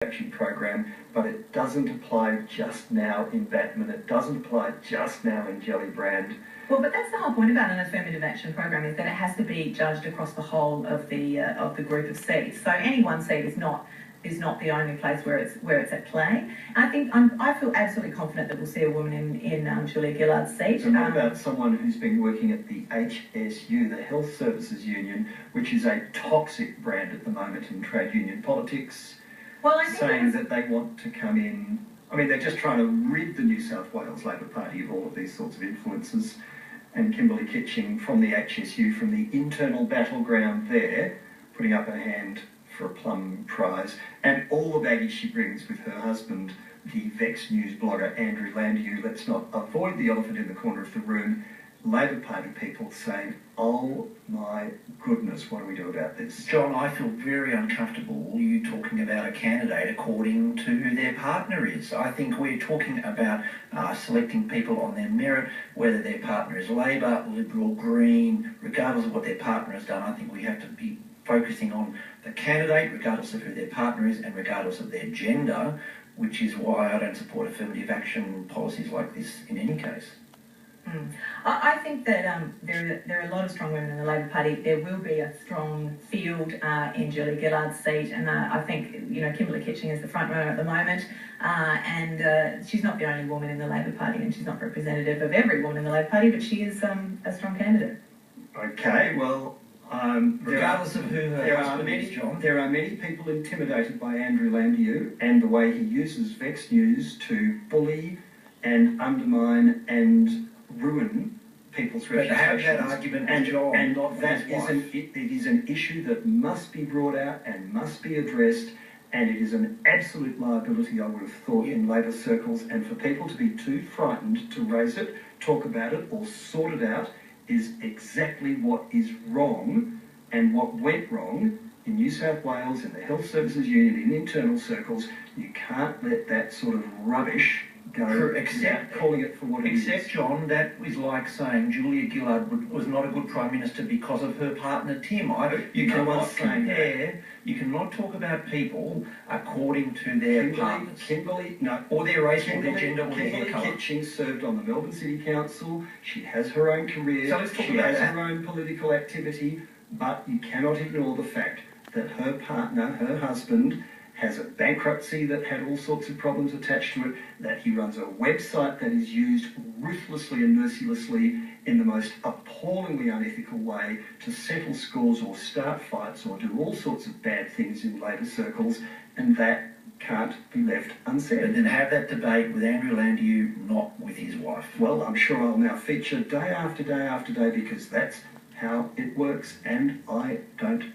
action program, but it doesn't apply just now in Batman. It doesn't apply just now in Gellibrand. Well, but that's the whole point about an affirmative action program, is that it has to be judged across the whole of the group of seats. So any one seat is not the only place where it's at play. And I feel absolutely confident that we'll see a woman in Julia Gillard's seat. So what about someone who's been working at the HSU, the Health Services Union, which is a toxic brand at the moment in trade union politics? Well, I think saying that they want to come in. I mean, they're just trying to rid the New South Wales Labor Party of all of these sorts of influences. And Kimberley Kitching from the HSU, from the internal battleground there, putting up her hand for a plum prize. And all the baggage she brings with her husband, the Vex News blogger Andrew Landau. Let's not avoid the elephant in the corner of the room. Labor Party people saying, oh my goodness, what do we do about this? John, I feel very uncomfortable you talking about a candidate according to who their partner is. I think we're talking about selecting people on their merit, whether their partner is Labor, Liberal, Green, regardless of what their partner has done. I think we have to be focusing on the candidate, regardless of who their partner is and regardless of their gender, which is why I don't support affirmative action policies like this in any case. I think that there are a lot of strong women in the Labor Party. There will be a strong field in Julia Gillard's seat, and I think Kimberley Kitching is the front runner at the moment, and she's not the only woman in the Labor Party, and she's not representative of every woman in the Labor Party, but she is a strong candidate. Okay, well, regardless of who her husband is, John. There are many people intimidated by Andrew Landau and the way he uses Vex News to bully and undermine and ruin people's reputations. That argument, and it is an issue that must be brought out and must be addressed, and it is an absolute liability, I would have thought, in Labor circles, and for people to be too frightened to raise it, talk about it, or sort it out is exactly what is wrong and what went wrong in New South Wales, in the Health Services Union, in internal circles. You can't let that sort of rubbish go, except calling it for what it is. Except, John, that is like saying Julia Gillard was not a good Prime Minister because of her partner Tim. You cannot talk about people according to their partners. Or their race, or their gender, or their hair colour. Kimberley Kitching served on the Melbourne City Council. She has her own career. So let's talk she about has that. her own political activity, but you cannot ignore the fact that her partner, her husband, has a bankruptcy that had all sorts of problems attached to it, that he runs a website that is used ruthlessly and mercilessly in the most appallingly unethical way to settle scores or start fights or do all sorts of bad things in Labor circles, and that can't be left unsaid. And then have that debate with Andrew Landau, not with his wife. Well, I'm sure I'll now feature day after day after day, because that's how it works, and I don't